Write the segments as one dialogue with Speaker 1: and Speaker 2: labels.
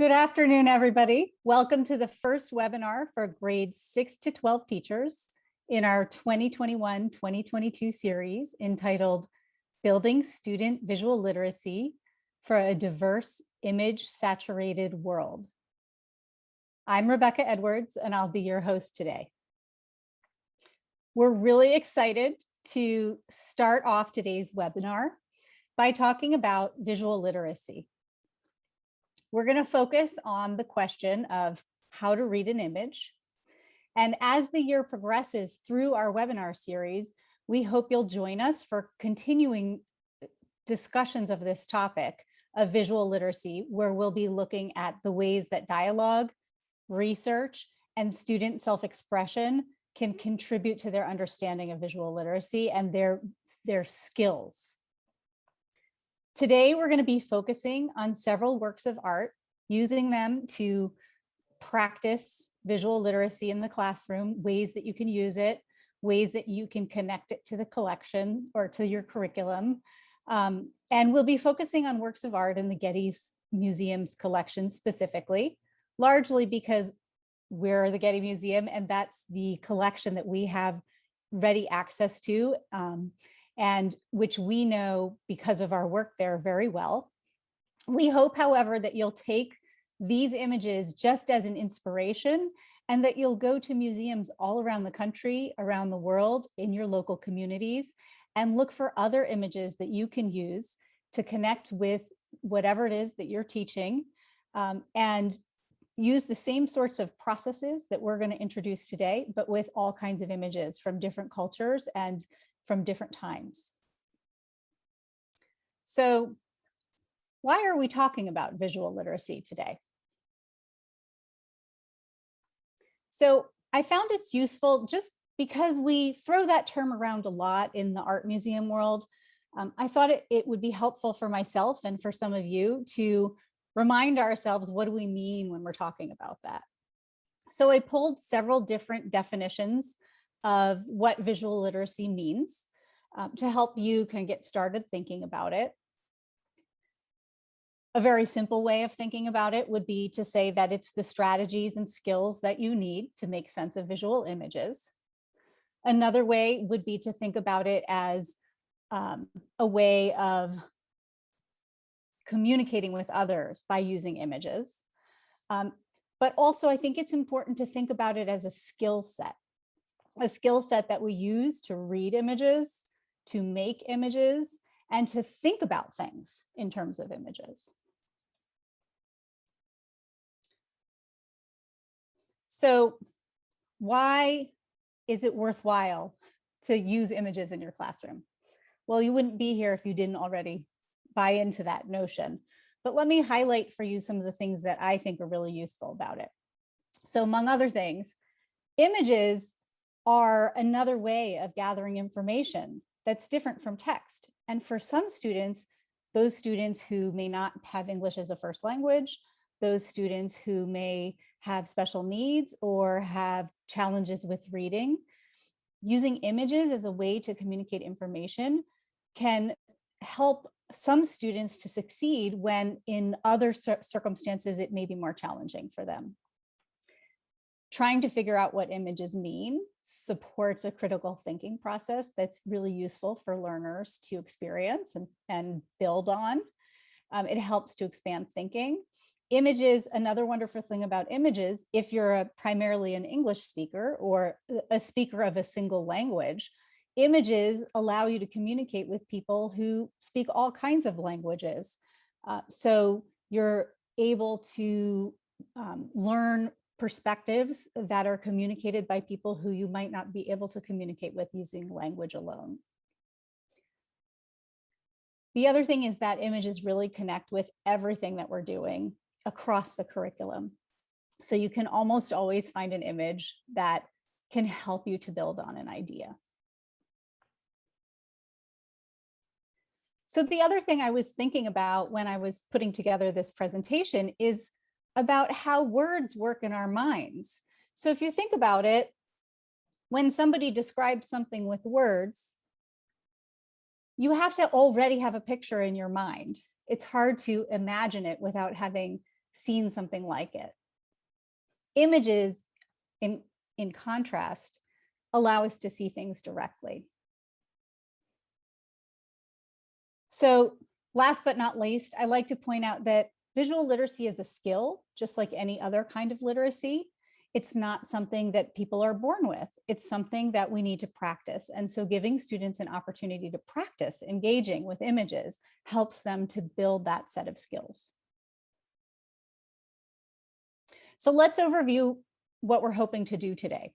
Speaker 1: Good afternoon, everybody. Welcome to the first webinar for grades 6 to 12 teachers in our 2021-2022 series entitled Building Student Visual Literacy for a Diverse Image-Saturated World. I'm Rebecca Edwards, and I'll be your host today. We're really excited to start off today's webinar by talking about visual literacy. We're going to focus on the question of how to read an image. And as the year progresses through our webinar series, we hope you'll join us for continuing discussions of this topic of visual literacy, where we'll be looking at the ways that dialogue, research, and student self-expression can contribute to their understanding of visual literacy and their skills. Today, we're going to be focusing on several works of art, using them to practice visual literacy in the classroom, ways that you can use it, ways that you can connect it to the collection or to your curriculum. And we'll be focusing on works of art in the Getty Museum's collection specifically, largely because we're the Getty Museum and that's the collection that we have ready access to. And which we know because of our work there very well. We hope, however, that you'll take these images just as an inspiration and that you'll go to museums all around the country, around the world, in your local communities, and look for other images that you can use to connect with whatever it is that you're teaching, and use the same sorts of processes that we're going to introduce today, but with all kinds of images from different cultures and from different times. So why are we talking about visual literacy today? So I found it's useful just because we throw that term around a lot in the art museum world. I thought it would be helpful for myself and for some of you to remind ourselves, what do we mean when we're talking about that? So I pulled several different definitions of what visual literacy means to help you kind of get started thinking about it. A very simple way of thinking about it would be to say that it's the strategies and skills that you need to make sense of visual images. Another way would be to think about it as a way of communicating with others by using images. But also, I think it's important to think about it as a skill set that we use to read images, to make images, and to think about things in terms of images. So why is it worthwhile to use images in your classroom? Well, you wouldn't be here if you didn't already buy into that notion. But let me highlight for you some of the things that I think are really useful about it. So among other things, images are another way of gathering information that's different from text. And for some students, those students who may not have English as a first language, those students who may have special needs or have challenges with reading, using images as a way to communicate information can help some students to succeed when in other circumstances it may be more challenging for them. Trying to figure out what images mean supports a critical thinking process that's really useful for learners to experience and build on. It helps to expand thinking. Images, another wonderful thing about images, if you're primarily an English speaker or a speaker of a single language, images allow you to communicate with people who speak all kinds of languages. So you're able to learn perspectives that are communicated by people who you might not be able to communicate with using language alone. The other thing is that images really connect with everything that we're doing across the curriculum. So you can almost always find an image that can help you to build on an idea. So the other thing I was thinking about when I was putting together this presentation is about how words work in our minds. So if you think about it, when somebody describes something with words, you have to already have a picture in your mind. It's hard to imagine it without having seen something like it. Images, in contrast, allow us to see things directly. So last but not least, I like to point out that visual literacy is a skill, just like any other kind of literacy. It's not something that people are born with. It's something that we need to practice. And so giving students an opportunity to practice engaging with images helps them to build that set of skills. So let's overview what we're hoping to do today.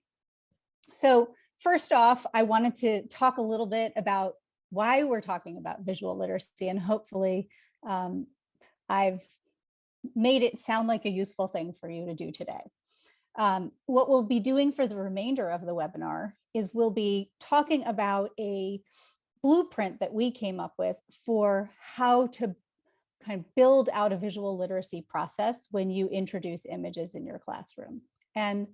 Speaker 1: So first off, I wanted to talk a little bit about why we're talking about visual literacy, and hopefully I've made it sound like a useful thing for you to do today. What we'll be doing for the remainder of the webinar is we'll be talking about a blueprint that we came up with for how to kind of build out a visual literacy process when you introduce images in your classroom. And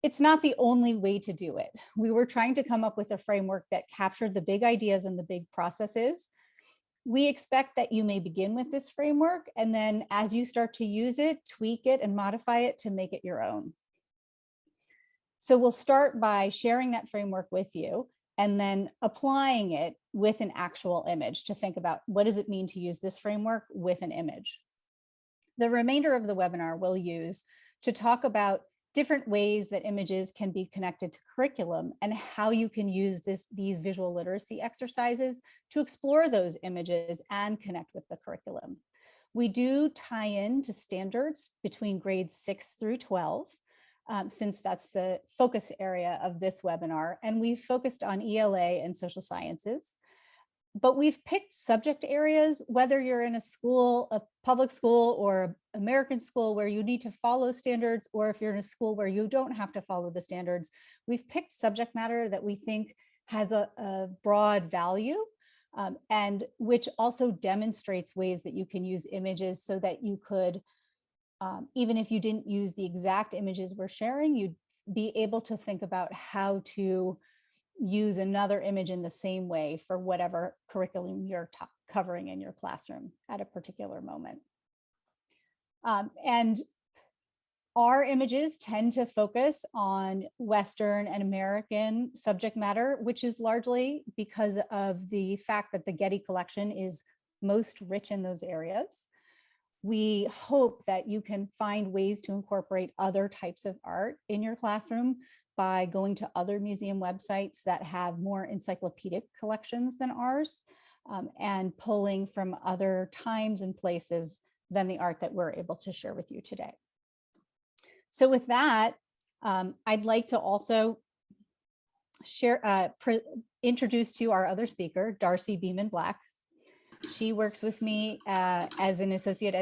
Speaker 1: it's not the only way to do it. We were trying to come up with a framework that captured the big ideas and the big processes. We expect that you may begin with this framework, and then as you start to use it, tweak it and modify it to make it your own. So we'll start by sharing that framework with you and then applying it with an actual image to think about what does it mean to use this framework with an image. The remainder of the webinar we'll use to talk about different ways that images can be connected to curriculum and how you can use these visual literacy exercises to explore those images and connect with the curriculum. We do tie in to standards between grades 6 through 12, since that's the focus area of this webinar, and we've focused on ELA and social sciences. But we've picked subject areas, whether you're in a school, a public school or American school where you need to follow standards, or if you're in a school where you don't have to follow the standards, we've picked subject matter that we think has a broad value and which also demonstrates ways that you can use images so that you could, even if you didn't use the exact images we're sharing, you'd be able to think about how to use another image in the same way for whatever curriculum you're covering in your classroom at a particular moment. And our images tend to focus on Western and American subject matter, which is largely because of the fact that the Getty collection is most rich in those areas. We hope that you can find ways to incorporate other types of art in your classroom by going to other museum websites that have more encyclopedic collections than ours, and pulling from other times and places than the art that we're able to share with you today. So with that, I'd like to also share, introduce to you our other speaker, Darcy Beeman Black. She works with me as an associate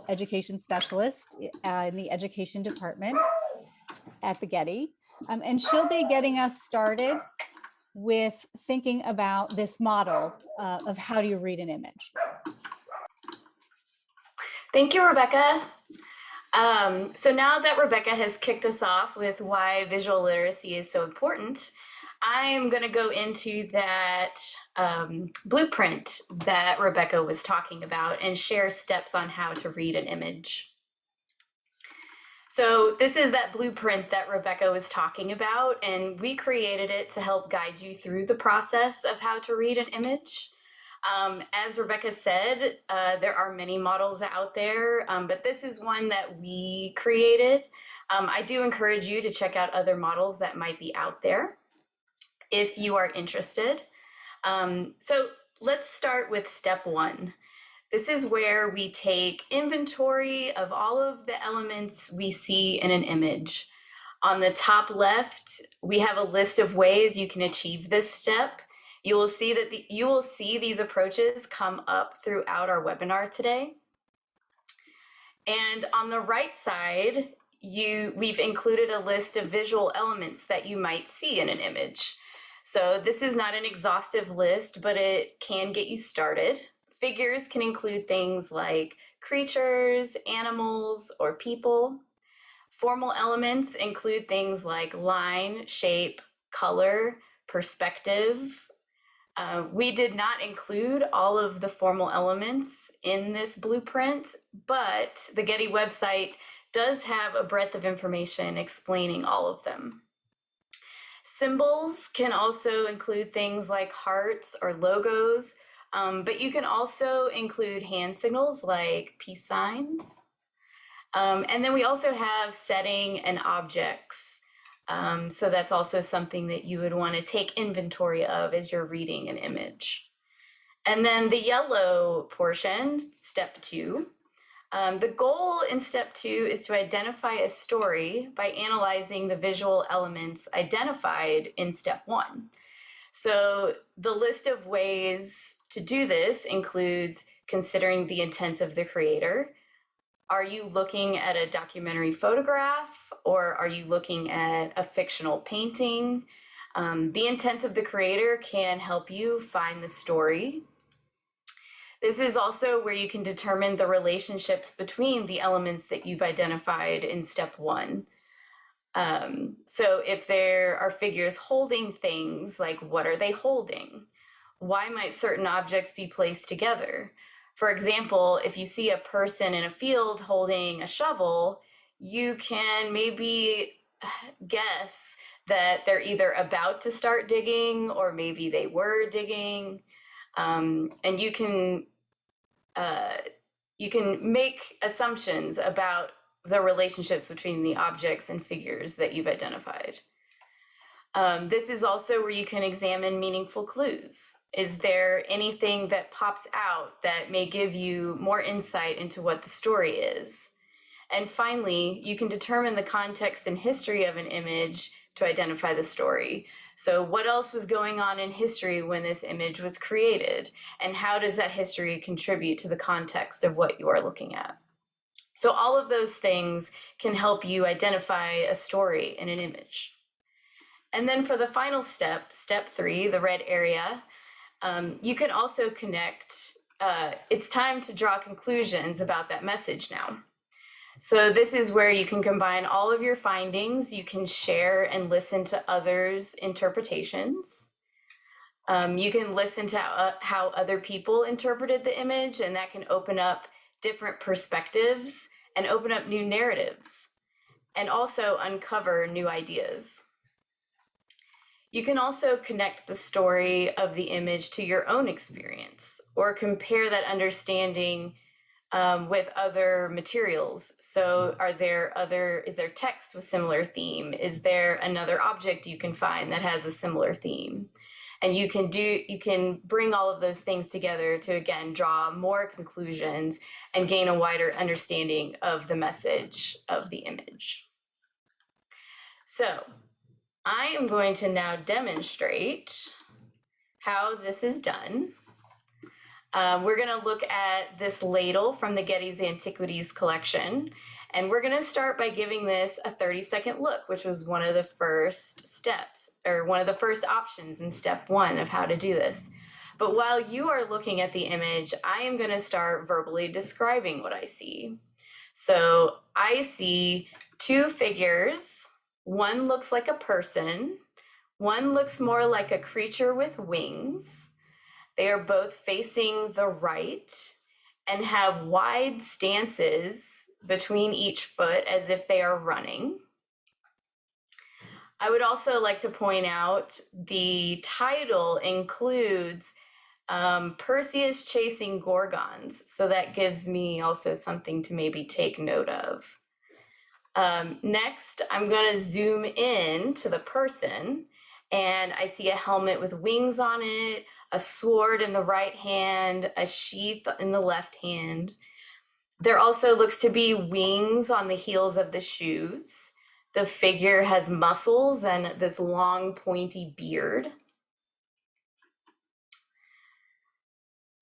Speaker 1: education specialist in the education department at the Getty. And she'll be getting us started with thinking about this model of how do you read an image.
Speaker 2: Thank you, Rebecca. So now that Rebecca has kicked us off with why visual literacy is so important, I'm going to go into that blueprint that Rebecca was talking about and share steps on how to read an image. So this is that blueprint that Rebecca was talking about, and we created it to help guide you through the process of how to read an image. As Rebecca said, there are many models out there, but this is one that we created. I do encourage you to check out other models that might be out there if you are interested. So let's start with step one. This is where we take inventory of all of the elements we see in an image. On the top left, we have a list of ways you can achieve this step. You will see that you will see these approaches come up throughout our webinar today. And on the right side, we've included a list of visual elements that you might see in an image. So this is not an exhaustive list, but it can get you started. Figures can include things like creatures, animals, or people. Formal elements include things like line, shape, color, perspective, We did not include all of the formal elements in this blueprint, but the Getty website does have a breadth of information explaining all of them. Symbols can also include things like hearts or logos, but you can also include hand signals like peace signs. And then we also have setting and objects. So that's also something that you would want to take inventory of as you're reading an image. And then the yellow portion, step 2. The goal in step 2 is to identify a story by analyzing the visual elements identified in step 1. So the list of ways to do this includes considering the intent of the creator. Are you looking at a documentary photograph, or are you looking at a fictional painting? The intent of the creator can help you find the story. This is also where you can determine the relationships between the elements that you've identified in step 1. So if there are figures holding things, like what are they holding? Why might certain objects be placed together? For example, if you see a person in a field holding a shovel, you can maybe guess that they're either about to start digging or maybe they were digging. And you can make assumptions about the relationships between the objects and figures that you've identified. This is also where you can examine meaningful clues. Is there anything that pops out that may give you more insight into what the story is? And finally, you can determine the context and history of an image to identify the story. So what else was going on in history when this image was created? And how does that history contribute to the context of what you are looking at? So all of those things can help you identify a story in an image. And then for the final step, step 3, the red area, you can also connect. It's time to draw conclusions about that message now. So this is where you can combine all of your findings. You can share and listen to others' interpretations. You can listen to how other people interpreted the image, and that can open up different perspectives and open up new narratives, and also uncover new ideas. You can also connect the story of the image to your own experience, or compare that understanding with other materials. So is there text with similar theme? Is there another object you can find that has a similar theme? And you can bring all of those things together to, again, draw more conclusions and gain a wider understanding of the message of the image. So I am going to now demonstrate how this is done. We're going to look at this ladle from the Getty's Antiquities collection, and we're going to start by giving this a 30-second look, which was one of the first steps, or one of the first options in step 1 of how to do this. But while you are looking at the image, I am going to start verbally describing what I see. So I see 2 figures. One looks like a person. One looks more like a creature with wings. They are both facing the right and have wide stances between each foot as if they are running. I would also like to point out the title includes Perseus chasing Gorgons, so that gives me also something to maybe take note of. Next, I'm going to zoom in to the person, and I see a helmet with wings on it, a sword in the right hand, a sheath in the left hand. There also looks to be wings on the heels of the shoes. The figure has muscles and this long pointy beard.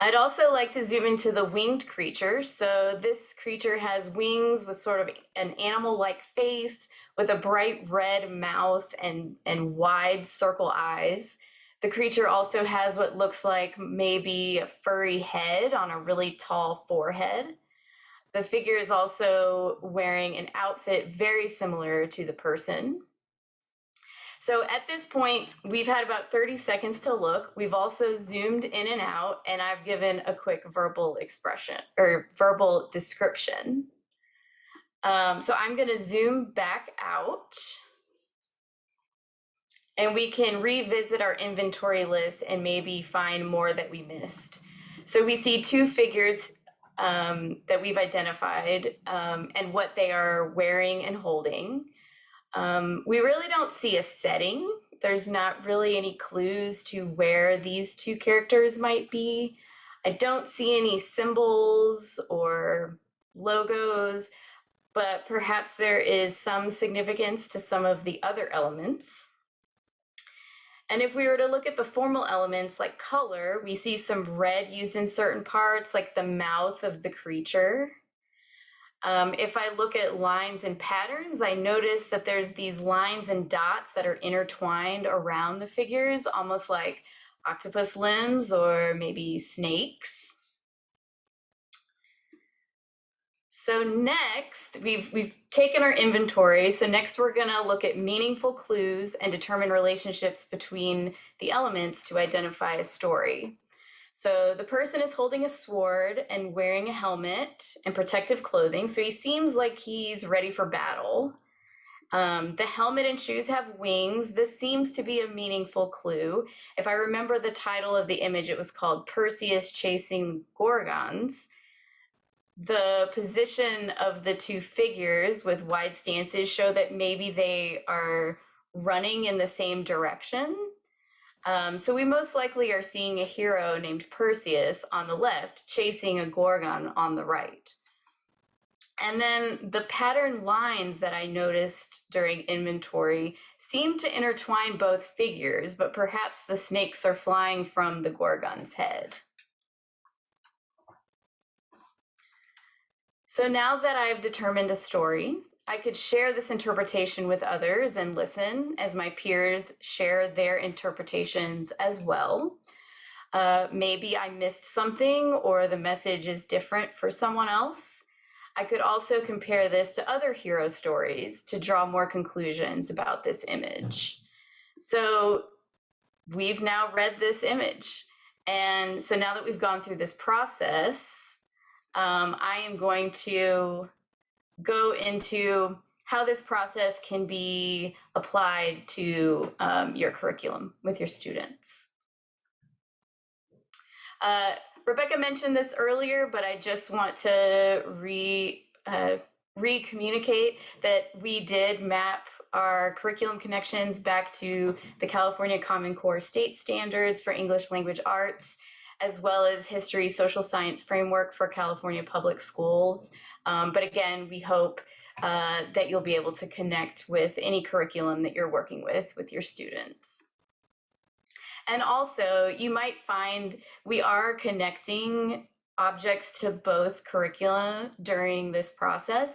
Speaker 2: I'd also like to zoom into the winged creature. So this creature has wings with sort of an animal-like face with a bright red mouth and wide circle eyes. The creature also has what looks like maybe a furry head on a really tall forehead. The figure is also wearing an outfit very similar to the person. So at this point, we've had about 30 seconds to look. We've also zoomed in and out, and I've given a quick verbal expression or verbal description. So I'm going to zoom back out, and we can revisit our inventory list and maybe find more that we missed. So we see two figures that we've identified and what they are wearing and holding. We really don't see a setting. There's not really any clues to where these two characters might be. I don't see any symbols or logos, but perhaps there is some significance to some of the other elements. And if we were to look at the formal elements like color, we see some red used in certain parts, like the mouth of the creature. If I look at lines and patterns, I notice that there's these lines and dots that are intertwined around the figures, almost like octopus limbs or maybe snakes. So next, we've taken our inventory. So next we're gonna look at meaningful clues and determine relationships between the elements to identify a story. So the person is holding a sword and wearing a helmet and protective clothing. So he seems like he's ready for battle. The helmet and shoes have wings. This seems to be a meaningful clue. If I remember the title of the image, it was called Perseus Chasing Gorgons. The position of the two figures with wide stances show that maybe they are running in the same direction. So we most likely are seeing a hero named Perseus on the left chasing a Gorgon on the right. And then the pattern lines that I noticed during inventory seem to intertwine both figures, but perhaps the snakes are flying from the Gorgon's head. So now that I've determined a story, I could share this interpretation with others and listen as my peers share their interpretations as well. Maybe I missed something or the message is different for someone else. I could also compare this to other hero stories to draw more conclusions about this image. So we've now read this image. And so now that we've gone through this process, I am going to go into how this process can be applied to your curriculum with your students. Rebecca mentioned this earlier, but I just want to re-communicate that we did map our curriculum connections back to the California Common Core state standards for English language arts, as well as history, social science framework for California public schools. But again, we hope that you'll be able to connect with any curriculum that you're working with your students. And also, you might find we are connecting objects to both curricula during this process,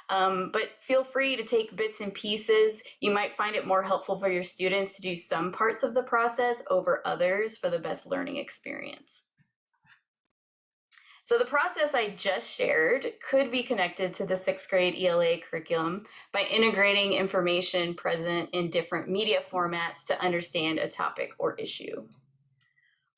Speaker 2: but feel free to take bits and pieces. You might find it more helpful for your students to do some parts of the process over others for the best learning experience. So the process I just shared could be connected to the 6th grade ELA curriculum by integrating information present in different media formats to understand a topic or issue.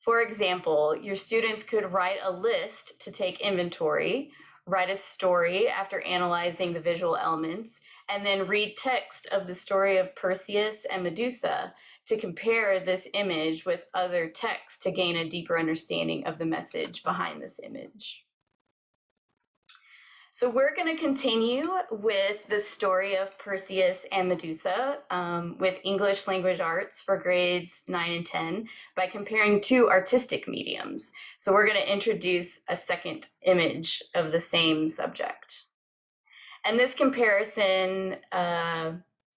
Speaker 2: For example, your students could write a list to take inventory, write a story after analyzing the visual elements, and then read text of the story of Perseus and Medusa to compare this image with other texts to gain a deeper understanding of the message behind this image. So we're going to continue with the story of Perseus and Medusa with English language arts for grades 9 and 10 by comparing two artistic mediums. So we're going to introduce a second image of the same subject. And this comparison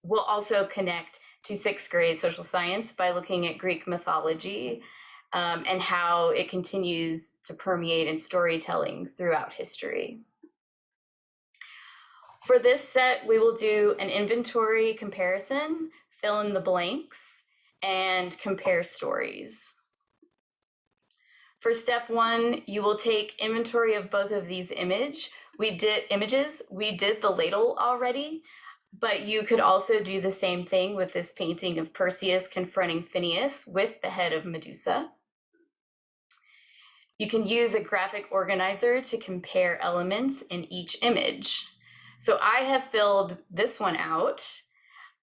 Speaker 2: will also connect to 6th grade social science by looking at Greek mythology and how it continues to permeate in storytelling throughout history. For this set, we will do an inventory comparison, fill in the blanks, and compare stories. For step 1, you will take inventory of both of these images. We did the ladle already. But you could also do the same thing with this painting of Perseus confronting Phineas with the head of Medusa. You can use a graphic organizer to compare elements in each image. So I have filled this one out.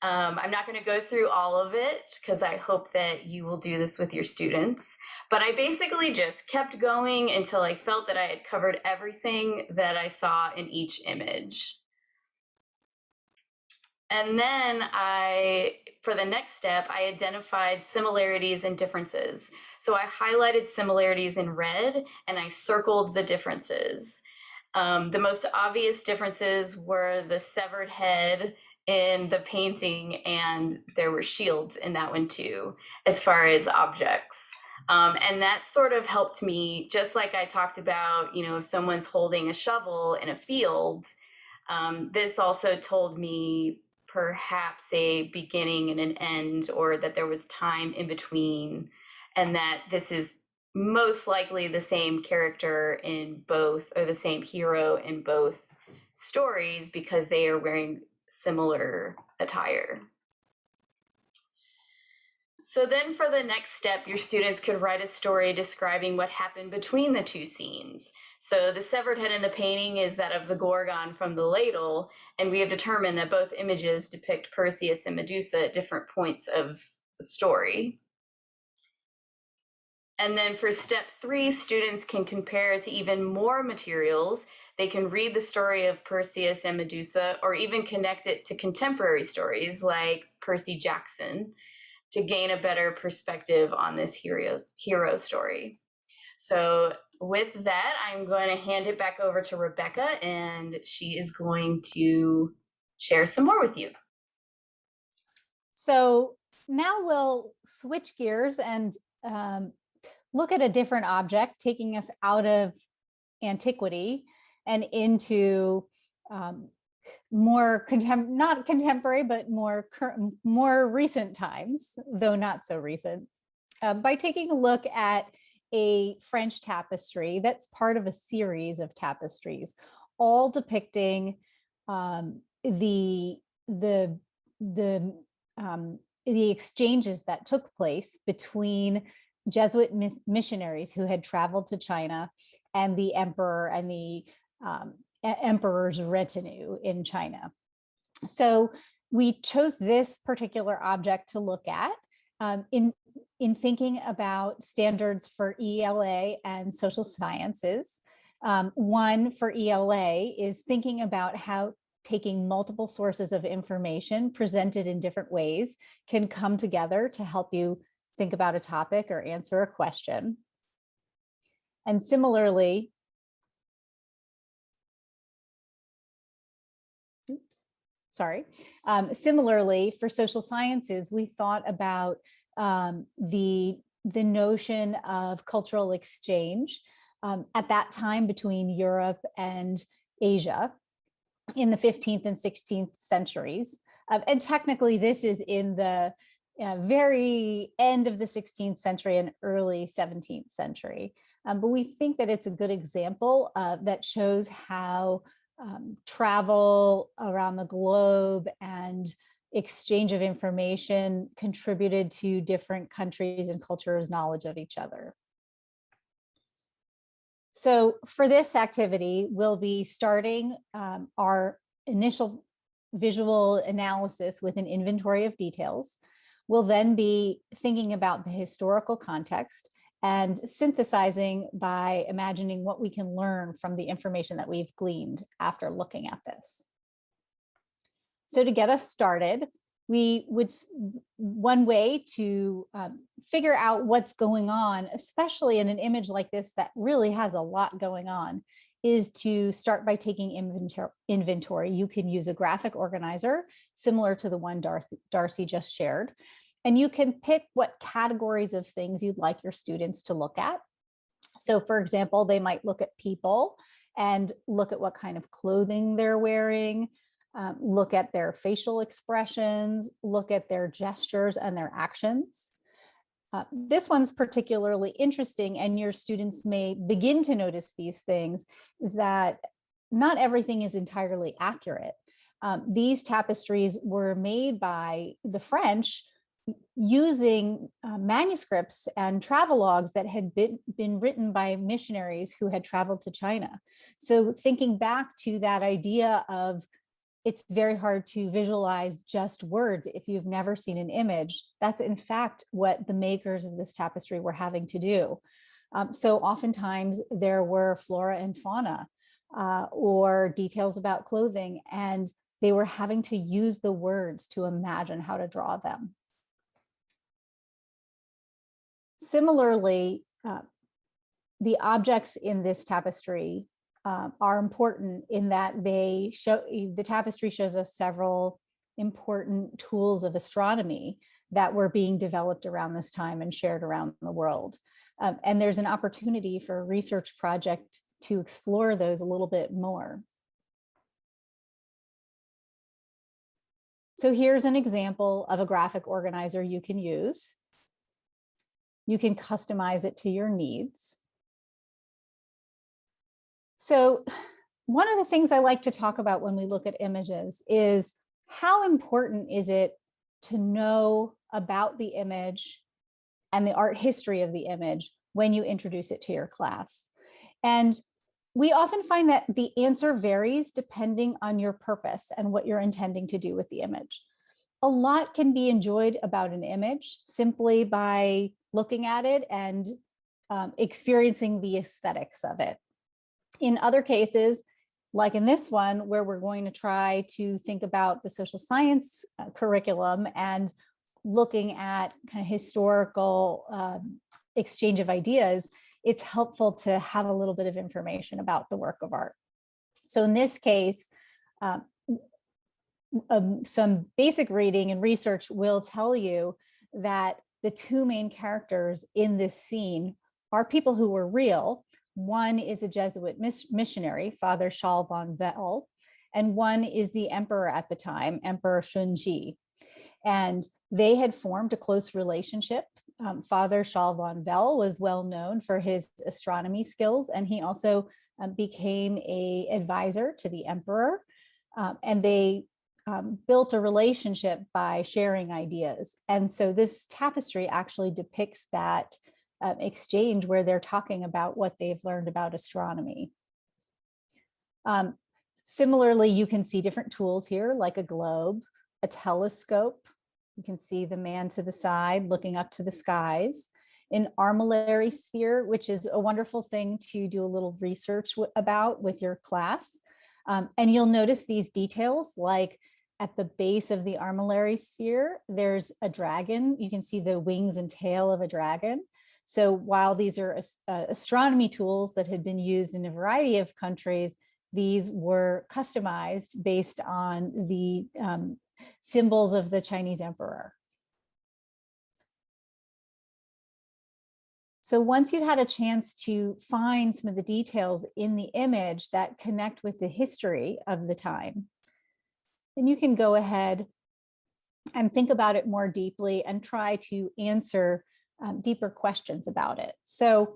Speaker 2: I'm not going to go through all of it because I hope that you will do this with your students. But I basically just kept going until I felt that I had covered everything that I saw in each image. And then for the next step, I identified similarities and differences. So I highlighted similarities in red and I circled the differences. The most obvious differences were the severed head in the painting, and there were shields in that one too, as far as objects. And that sort of helped me, just like I talked about, if someone's holding a shovel in a field, this also told me perhaps a beginning and an end, or that there was time in between, and that this is most likely the same character in both, or the same hero in both stories, because they are wearing similar attire. So then for the next step, your students could write a story describing what happened between the two scenes. So the severed head in the painting is that of the Gorgon from the ladle, and we have determined that both images depict Perseus and Medusa at different points of the story. And then for step 3, students can compare it to even more materials. They can read the story of Perseus and Medusa, or even connect it to contemporary stories like Percy Jackson, to gain a better perspective on this hero story. So with that, I'm going to hand it back over to Rebecca, and she is going to share some more with you.
Speaker 1: So now we'll switch gears and look at a different object, taking us out of antiquity and into more not contemporary, but more recent times, though not so recent, by taking a look at a French tapestry that's part of a series of tapestries, all depicting the exchanges that took place between Jesuit missionaries who had traveled to China and the emperor and the emperor's retinue in China. So we chose this particular object to look at in thinking about standards for ELA and social sciences. One for ELA is thinking about how taking multiple sources of information presented in different ways can come together to help you think about a topic or answer a question. And similarly, similarly, for social sciences, we thought about the notion of cultural exchange at that time between Europe and Asia in the 15th and 16th centuries. And technically, this is in the very end of the 16th century and early 17th century. But we think that it's a good example that shows how travel around the globe and exchange of information contributed to different countries and cultures' knowledge of each other. So for this activity, we'll be starting our initial visual analysis with an inventory of details. We'll then be thinking about the historical context and synthesizing by imagining what we can learn from the information that we've gleaned after looking at this. So to get us started, one way to figure out what's going on, especially in an image like this that really has a lot going on, is to start by taking inventory. You can use a graphic organizer similar to the one Darcy just shared, and you can pick what categories of things you'd like your students to look at. So for example, they might look at people and look at what kind of clothing they're wearing, look at their facial expressions, look at their gestures and their actions. This one's particularly interesting, and your students may begin to notice these things, is that not everything is entirely accurate. These tapestries were made by the French using manuscripts and travelogues that had been written by missionaries who had traveled to China. So thinking back to that idea of it's very hard to visualize just words if you've never seen an image, that's in fact what the makers of this tapestry were having to do. So oftentimes there were flora and fauna or details about clothing, and they were having to use the words to imagine how to draw them. Similarly, the objects in this tapestry are important in that they show, the tapestry shows us several important tools of astronomy that were being developed around this time and shared around the world. And there's an opportunity for a research project to explore those a little bit more. So here's an example of a graphic organizer you can use. You can customize it to your needs. So one of the things I like to talk about when we look at images is how important is it to know about the image and the art history of the image when you introduce it to your class. And we often find that the answer varies depending on your purpose and what you're intending to do with the image. A lot can be enjoyed about an image simply by looking at it and experiencing the aesthetics of it. In other cases, like in this one, where we're going to try to think about the social science curriculum and looking at kind of historical exchange of ideas, it's helpful to have a little bit of information about the work of art. So in this case, some basic reading and research will tell you that the two main characters in this scene are people who were real. One is a Jesuit missionary, Father Charles von Vell, and one is the emperor at the time, Emperor Shunji. And they had formed a close relationship. Father Charles von Vell was well known for his astronomy skills, and he also became an advisor to the emperor. And they built a relationship by sharing ideas. And so this tapestry actually depicts that exchange where they're talking about what they've learned about astronomy. Similarly, you can see different tools here, like a globe, a telescope. You can see the man to the side looking up to the skies, an armillary sphere, which is a wonderful thing to do a little research about with your class. And you'll notice these details, like at the base of the armillary sphere, there's a dragon. You can see the wings and tail of a dragon. So while these are astronomy tools that had been used in a variety of countries, these were customized based on the symbols of the Chinese emperor. So once you've had a chance to find some of the details in the image that connect with the history of the time, then you can go ahead and think about it more deeply and try to answer deeper questions about it. So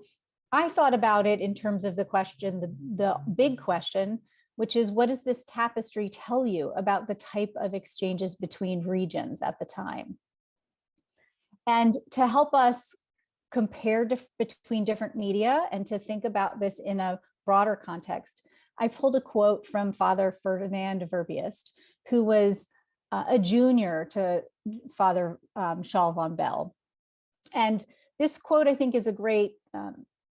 Speaker 1: I thought about it in terms of the question, the big question, which is, what does this tapestry tell you about the type of exchanges between regions at the time? And to help us compare between different media and to think about this in a broader context, I pulled a quote from Father Ferdinand Verbiest, who was a junior to Father Charles von Vell. And this quote, I think, is a great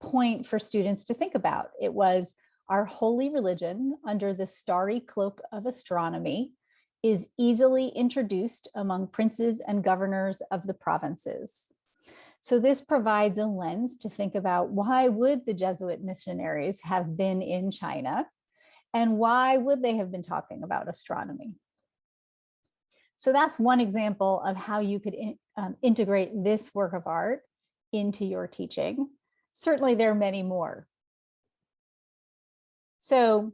Speaker 1: point for students to think about. It was, "Our holy religion, under the starry cloak of astronomy, is easily introduced among princes and governors of the provinces." So this provides a lens to think about, why would the Jesuit missionaries have been in China, and why would they have been talking about astronomy? So that's one example of how you could integrate this work of art into your teaching. Certainly there are many more. So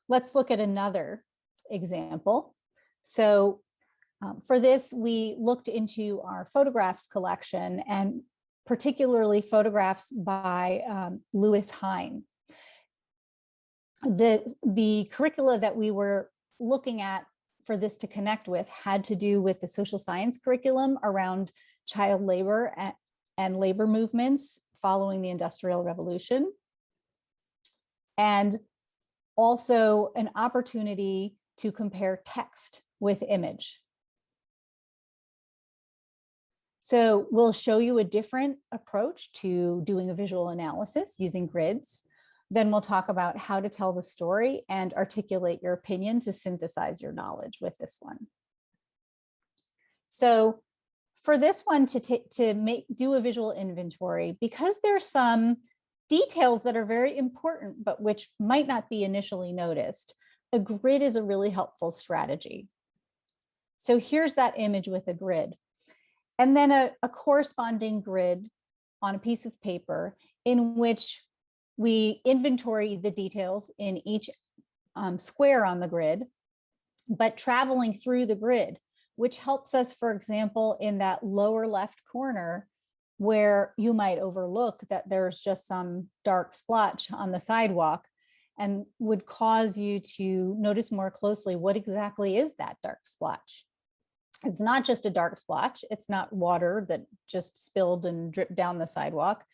Speaker 1: let's look at another example. So for this, we looked into our photographs collection, and particularly photographs by Louis Hine. The curricula that we were looking at for this to connect with had to do with the social science curriculum around child labor and labor movements following the Industrial Revolution. And also an opportunity to compare text with image. So we'll show you a different approach to doing a visual analysis using grids. Then we'll talk about how to tell the story and articulate your opinion to synthesize your knowledge with this one. So for this one to do a visual inventory, because there's some details that are very important, but which might not be initially noticed, a grid is a really helpful strategy. So here's that image with a grid. And then a corresponding grid on a piece of paper in which we inventory the details in each square on the grid, but traveling through the grid, which helps us, for example, in that lower left corner, where you might overlook that there's just some dark splotch on the sidewalk, and would cause you to notice more closely what exactly is that dark splotch. It's not just a dark splotch. It's not water that just spilled and dripped down the sidewalk.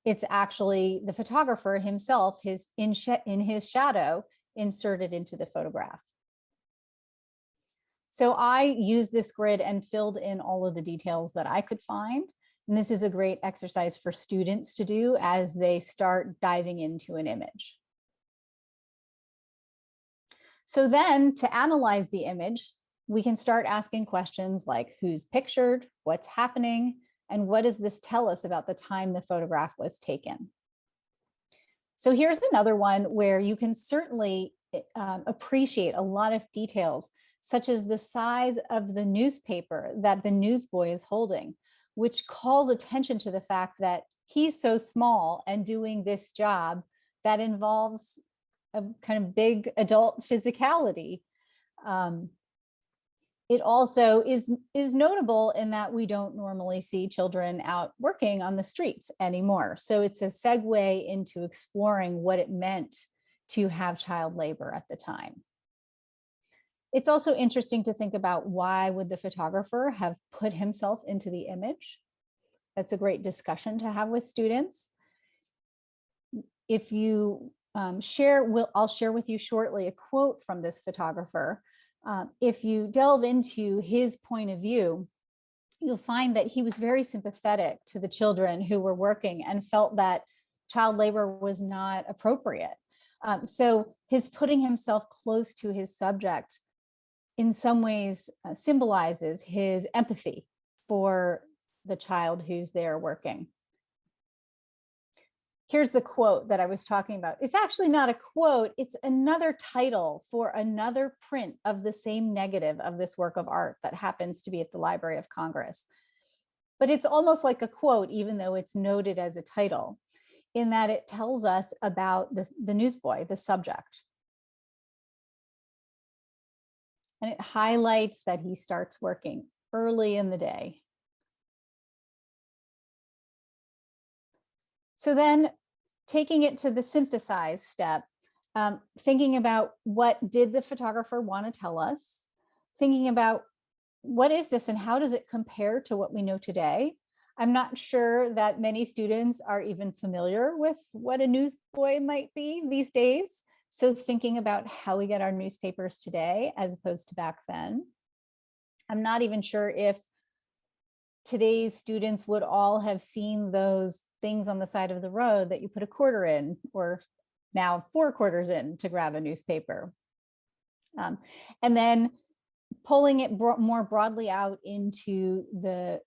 Speaker 1: It's actually the photographer himself, in his shadow inserted into the photograph. So I used this grid and filled in all of the details that I could find. And this is a great exercise for students to do as they start diving into an image. So then to analyze the image, we can start asking questions like who's pictured, what's happening, and what does this tell us about the time the photograph was taken? So here's another one where you can certainly appreciate a lot of details, such as the size of the newspaper that the newsboy is holding, which calls attention to the fact that he's so small and doing this job that involves a kind of big adult physicality. It also is notable in that we don't normally see children out working on the streets anymore. So it's a segue into exploring what it meant to have child labor at the time. It's also interesting to think about why would the photographer have put himself into the image? That's a great discussion to have with students. If you I'll share with you shortly a quote from this photographer. If you delve into his point of view, you'll find that he was very sympathetic to the children who were working and felt that child labor was not appropriate. So his putting himself close to his subject in some ways symbolizes his empathy for the child who's there working. Here's the quote that I was talking about. It's actually not a quote, it's another title for another print of the same negative of this work of art that happens to be at the Library of Congress. But it's almost like a quote, even though it's noted as a title, in that it tells us about the newsboy, the subject. And it highlights that he starts working early in the day. So then taking it to the synthesize step, thinking about what did the photographer want to tell us, thinking about what is this and how does it compare to what we know today? I'm not sure that many students are even familiar with what a newsboy might be these days. So thinking about how we get our newspapers today as opposed to back then. I'm not even sure if today's students would all have seen those things on the side of the road that you put a quarter in, or now 4 quarters in to grab a newspaper. And then pulling it more broadly out into the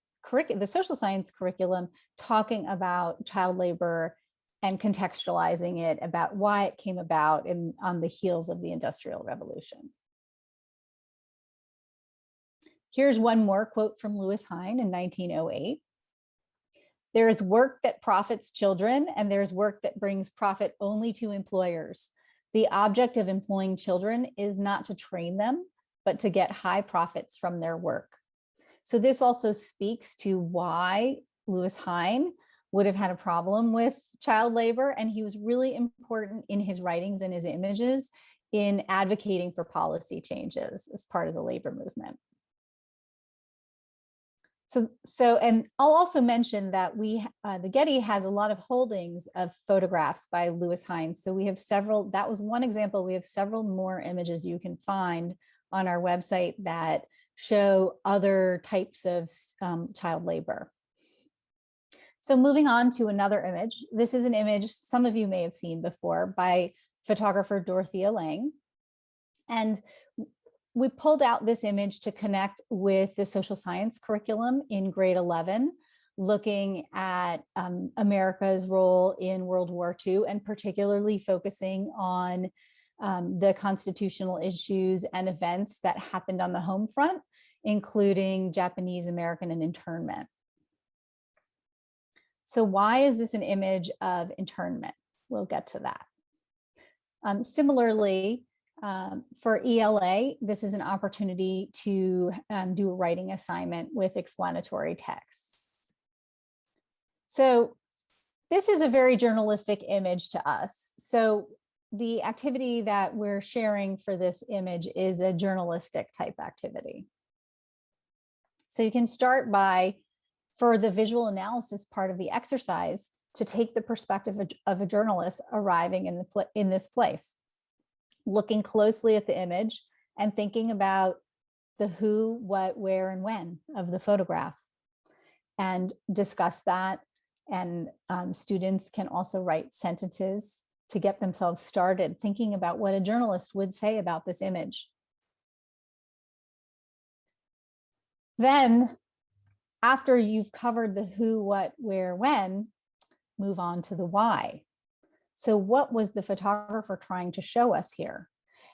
Speaker 1: social science curriculum, talking about child labor and contextualizing it about why it came about on the heels of the Industrial Revolution. Here's one more quote from Lewis Hine in 1908. There is work that profits children, and there's work that brings profit only to employers. The object of employing children is not to train them, but to get high profits from their work. So this also speaks to why Lewis Hine would have had a problem with child labor, and he was really important in his writings and his images in advocating for policy changes as part of the labor movement. And I'll also mention that the Getty has a lot of holdings of photographs by Lewis Hines. So we have several, that was one example. We have several more images you can find on our website that show other types of child labor. So moving on to another image. This is an image some of you may have seen before by photographer Dorothea Lange. And we pulled out this image to connect with the social science curriculum in grade 11, looking at America's role in World War II, and particularly focusing on the constitutional issues and events that happened on the home front, including Japanese American and internment. So why is this an image of internment? We'll get to that. Similarly, for ELA, this is an opportunity to do a writing assignment with explanatory texts. So this is a very journalistic image to us. So the activity that we're sharing for this image is a journalistic type activity. So you can start by, for the visual analysis part of the exercise, to take the perspective of a journalist arriving in this place, looking closely at the image and thinking about the who, what, where, and when of the photograph, and discuss that. And students can also write sentences to get themselves started thinking about what a journalist would say about this image. Then, after you've covered the who, what, where, when, move on to the why. So what was the photographer trying to show us here?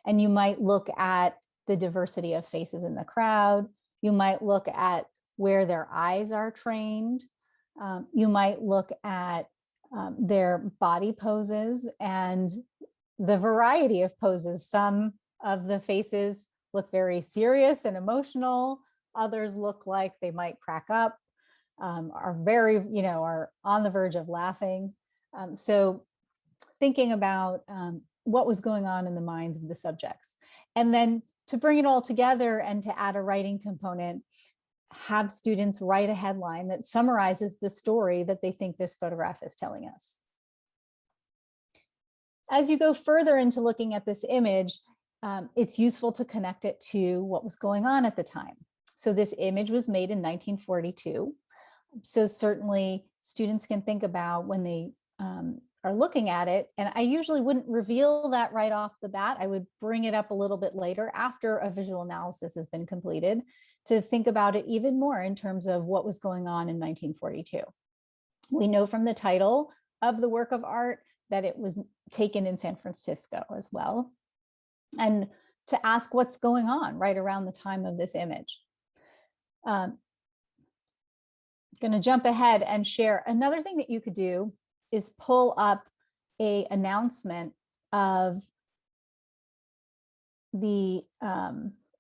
Speaker 1: And you might look at the diversity of faces in the crowd. You might look at where their eyes are trained. You might look at their body poses and the variety of poses. Some of the faces look very serious and emotional. Others look like they might crack up, are very, are on the verge of laughing. So thinking about what was going on in the minds of the subjects. And then to bring it all together and to add a writing component, have students write a headline that summarizes the story that they think this photograph is telling us. As you go further into looking at this image, it's useful to connect it to what was going on at the time. So this image was made in 1942. So certainly students can think about when they are looking at it, and I usually wouldn't reveal that right off the bat. I would bring it up a little bit later after a visual analysis has been completed to think about it even more in terms of what was going on in 1942. We know from the title of the work of art that it was taken in San Francisco as well, and to ask what's going on right around the time of this image. Going to jump ahead and share another thing that you could do is pull up a announcement of the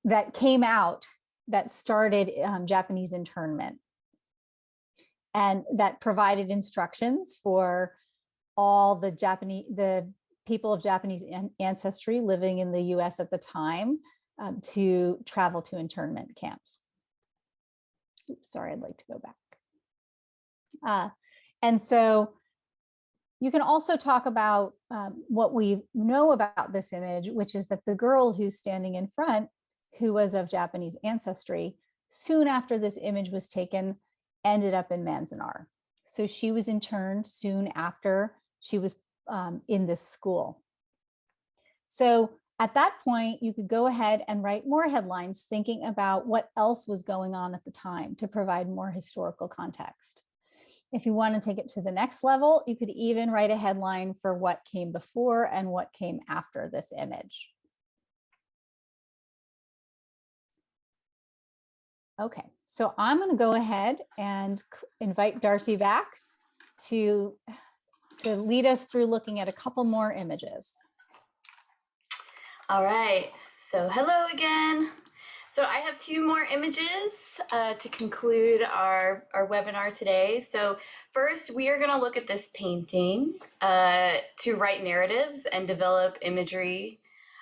Speaker 1: that came out that started Japanese internment, and that provided instructions for all the people of Japanese ancestry living in the US at the time to travel to internment camps. Oops, sorry, I'd like to go back. And so you can also talk about what we know about this image, which is that the girl who's standing in front, who was of Japanese ancestry, soon after this image was taken, ended up in Manzanar. So she was interned soon after she was in this school. So at that point, you could go ahead and write more headlines thinking about what else was going on at the time to provide more historical context. If you want to take it to the next level, you could even write a headline for what came before and what came after this image. Okay, so I'm going to go ahead and invite Darcy back to lead us through looking at a couple more images.
Speaker 2: All right, so hello again. So I have two more images to conclude our webinar today. So first, we are going to look at this painting to write narratives and develop imagery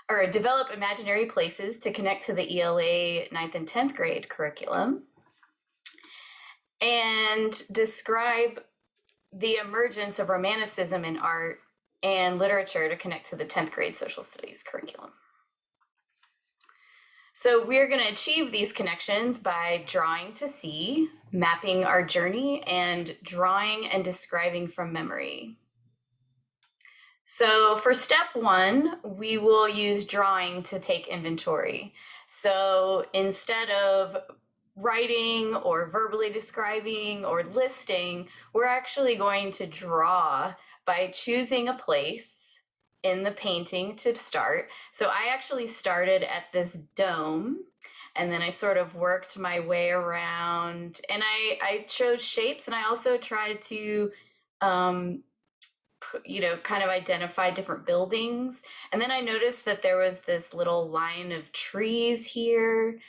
Speaker 2: or develop imaginary places to connect to the ELA 9th and 10th grade curriculum, and describe the emergence of Romanticism in art and literature to connect to the 10th grade social studies curriculum. So we're going to achieve these connections by drawing to see, mapping our journey, and drawing and describing from memory. So for step one, we will use drawing to take inventory. So instead of writing or verbally describing or listing, we're actually going to draw by choosing a place in the painting to start. So I actually started at this dome, and then I sort of worked my way around, and I chose shapes, and I also tried to kind of identify different buildings. And then I noticed that there was this little line of trees here.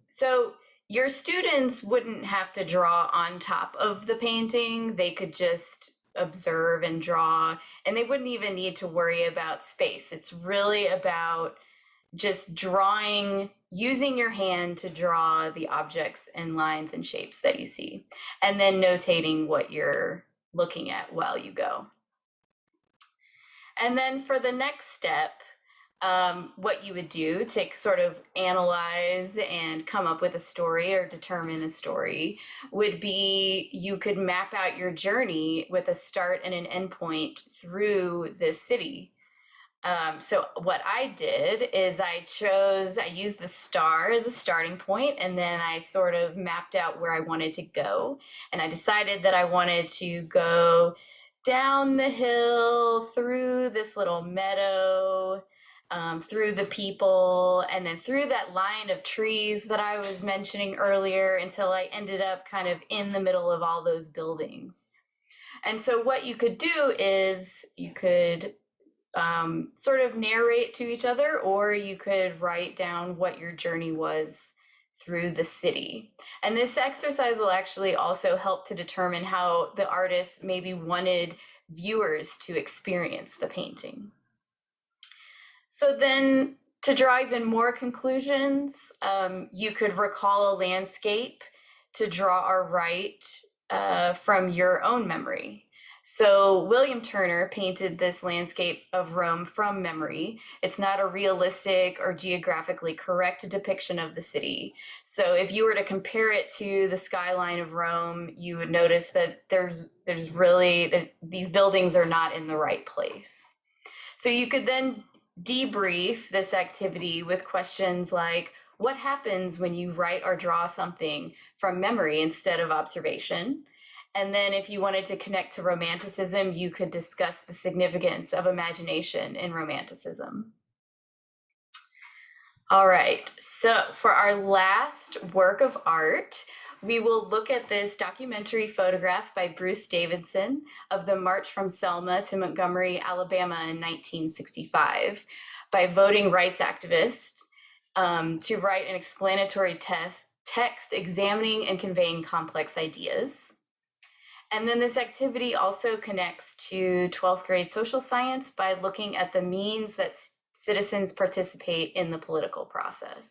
Speaker 2: So your students wouldn't have to draw on top of the painting. They could just observe and draw, and they wouldn't even need to worry about space. It's really about just drawing, using your hand to draw the objects and lines and shapes that you see, and then notating what you're looking at while you go. And then for the next step, what you would do to sort of analyze and come up with a story or determine a story would be you could map out your journey with a start and an end point through this city. So what I did is I used the star as a starting point, and then I sort of mapped out where I wanted to go. And I decided that I wanted to go down the hill, through this little meadow, through the people, and then through that line of trees that I was mentioning earlier until I ended up kind of in the middle of all those buildings. And so what you could do is you could sort of narrate to each other, or you could write down what your journey was through the city. And this exercise will actually also help to determine how the artist maybe wanted viewers to experience the painting. So then, to draw even more conclusions, you could recall a landscape to draw or write from your own memory. So William Turner painted this landscape of Rome from memory. It's not a realistic or geographically correct depiction of the city. So if you were to compare it to the skyline of Rome, you would notice that there's really, these buildings are not in the right place. So you could then debrief this activity with questions like, what happens when you write or draw something from memory instead of observation? And then if you wanted to connect to Romanticism, you could discuss the significance of imagination in Romanticism. All right, so for our last work of art, we will look at this documentary photograph by Bruce Davidson of the March from Selma to Montgomery, Alabama in 1965 by voting rights activists to write an explanatory text examining and conveying complex ideas. And then this activity also connects to 12th grade social science by looking at the means that citizens participate in the political process.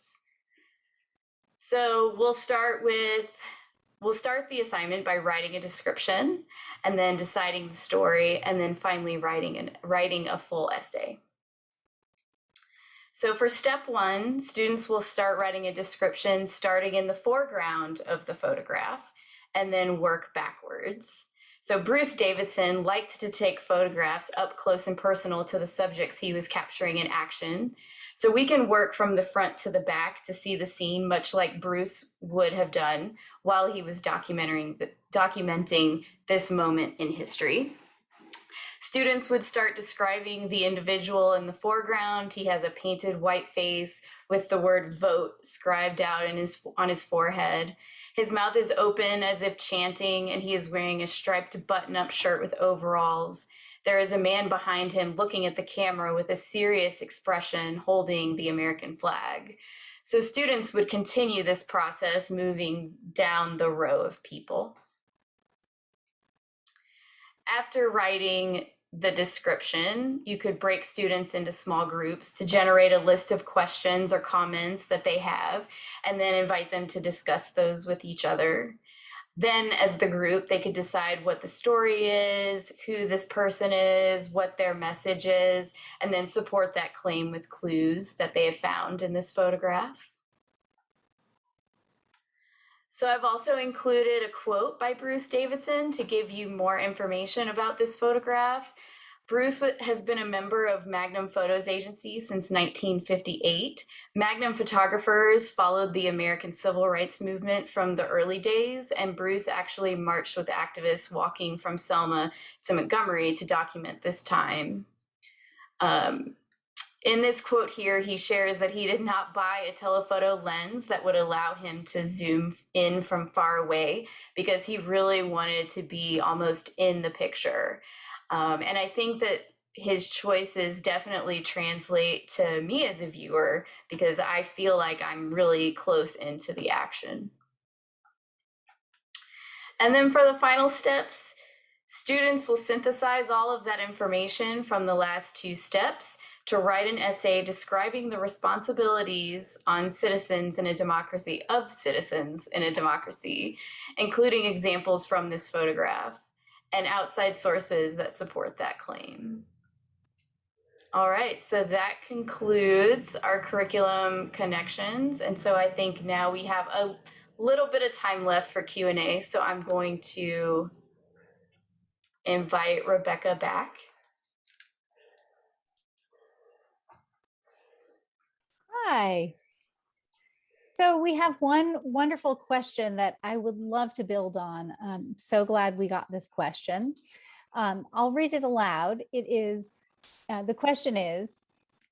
Speaker 2: So we'll start the assignment by writing a description, and then deciding the story, and then finally writing a full essay. So for step one, students will start writing a description starting in the foreground of the photograph, and then work backwards. So Bruce Davidson liked to take photographs up close and personal to the subjects he was capturing in action. So we can work from the front to the back to see the scene, much like Bruce would have done while he was documenting this moment in history. Students would start describing the individual in the foreground. He has a painted white face with the word vote scribed out on his forehead. His mouth is open as if chanting, and he is wearing a striped button-up shirt with overalls. There is a man behind him looking at the camera with a serious expression, holding the American flag. So students would continue this process, moving down the row of people. After writing the description, you could break students into small groups to generate a list of questions or comments that they have, and then invite them to discuss those with each other. Then, as the group, they could decide what the story is, who this person is, what their message is, and then support that claim with clues that they have found in this photograph. So I've also included a quote by Bruce Davidson to give you more information about this photograph. Bruce has been a member of Magnum Photos Agency since 1958. Magnum photographers followed the American Civil Rights Movement from the early days, and Bruce actually marched with activists walking from Selma to Montgomery to document this time. In this quote here, he shares that he did not buy a telephoto lens that would allow him to zoom in from far away because he really wanted to be almost in the picture. And I think that his choices definitely translate to me as a viewer because I feel like I'm really close into the action. And then for the final steps, students will synthesize all of that information from the last two steps to write an essay describing the responsibilities on citizens in a democracy, of citizens in a democracy, including examples from this photograph and outside sources that support that claim. All right, so that concludes our curriculum connections. And so I think now we have a little bit of time left for Q&A. So I'm going to invite Rebecca back.
Speaker 1: Hi. So we have one wonderful question that I would love to build on. I'm so glad we got this question. I'll read it aloud. It is, the question is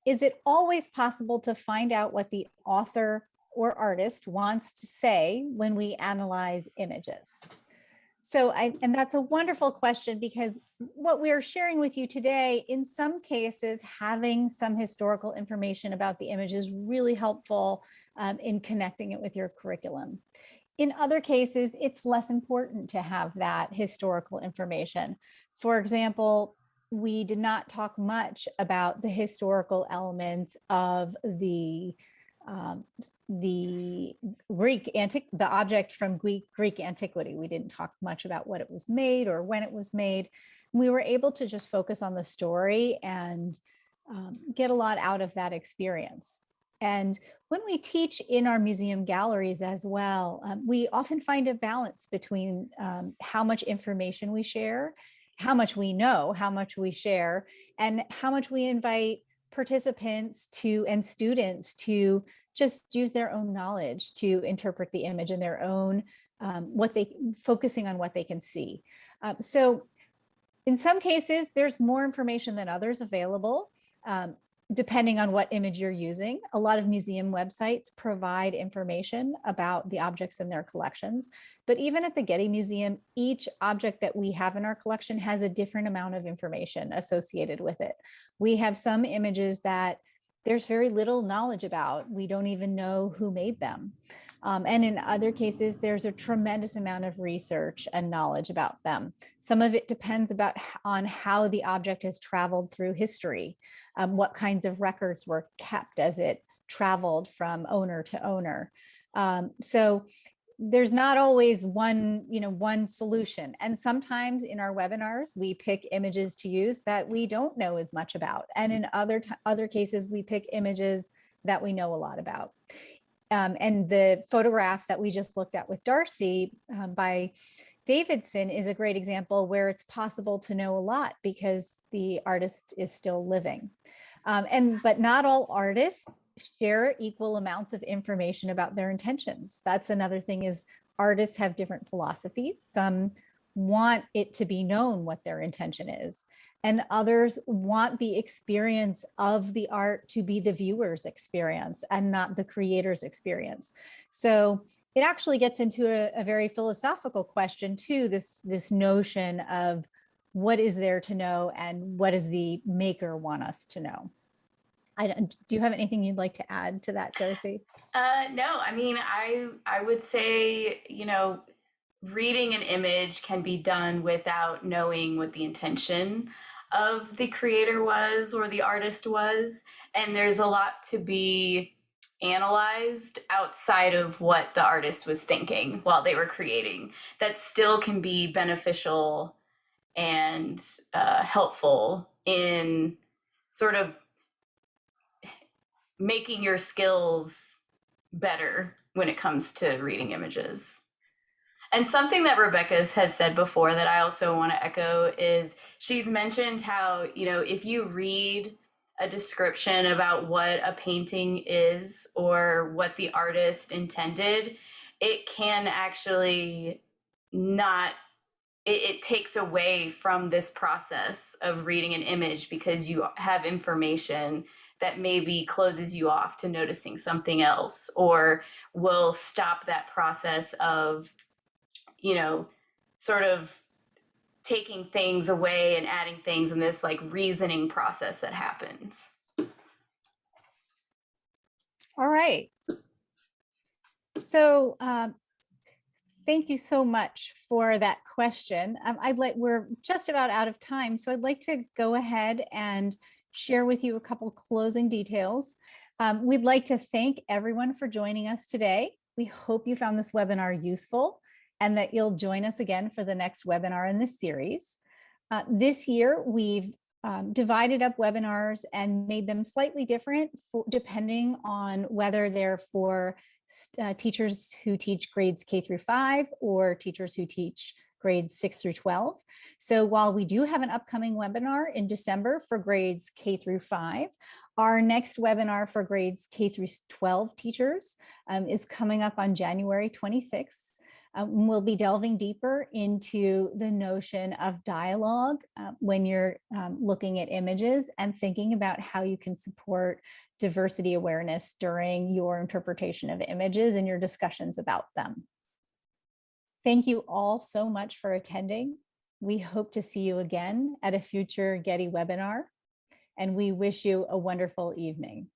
Speaker 1: it always possible to find out what the author or artist wants to say when we analyze images? And that's a wonderful question because what we're sharing with you today, in some cases, having some historical information about the image is really helpful in connecting it with your curriculum. In other cases, it's less important to have that historical information. For example, we did not talk much about the historical elements of the object from Greek antiquity. We didn't talk much about what it was made or when it was made. We were able to just focus on the story and get a lot out of that experience. And when we teach in our museum galleries as well, we often find a balance between how much information we share, how much we know, how much we share, and how much we invite participants and students to just use their own knowledge to interpret the image in their own, focusing on what they can see. So in some cases, there's more information than others available, depending on what image you're using. A lot of museum websites provide information about the objects in their collections. But even at the Getty Museum, each object that we have in our collection has a different amount of information associated with it. We have some images that there's very little knowledge about. We don't even know who made them. And in other cases, there's a tremendous amount of research and knowledge about them. Some of it depends on how the object has traveled through history, what kinds of records were kept as it traveled from owner to owner. So there's not always one solution. And sometimes in our webinars, we pick images to use that we don't know as much about. And in other cases, we pick images that we know a lot about. And the photograph that we just looked at with Darcy by Davidson is a great example where it's possible to know a lot because the artist is still living. But not all artists share equal amounts of information about their intentions. That's another thing, is artists have different philosophies. Some want it to be known what their intention is, and others want the experience of the art to be the viewer's experience and not the creator's experience. So it actually gets into a very philosophical question too, this notion of what is there to know and what does the maker want us to know. Do you have anything you'd like to add to that, Darcy?
Speaker 2: No, I mean, I would say, reading an image can be done without knowing what the intention of the creator was or the artist was. And there's a lot to be analyzed outside of what the artist was thinking while they were creating that still can be beneficial and helpful in sort of making your skills better when it comes to reading images. And something that Rebecca has said before that I also want to echo is she's mentioned how, you know, if you read a description about what a painting is or what the artist intended, it can actually not, it takes away from this process of reading an image because you have information that maybe closes you off to noticing something else or will stop that process of, you know, sort of taking things away and adding things in this like reasoning process that happens.
Speaker 1: All right. So thank you so much for that question. We're just about out of time, so I'd like to go ahead and share with you a couple closing details. We'd like to thank everyone for joining us today. We hope you found this webinar useful and that you'll join us again for the next webinar in this series. This year, we've divided up webinars and made them slightly different depending on whether they're for teachers who teach grades K through 5 or teachers who teach grades 6 through 12. So while we do have an upcoming webinar in December for grades K through 5, our next webinar for grades K through 12 teachers is coming up on January 26th. We'll be delving deeper into the notion of dialogue when you're looking at images and thinking about how you can support diversity awareness during your interpretation of images and your discussions about them. Thank you all so much for attending. We hope to see you again at a future Getty webinar, and we wish you a wonderful evening.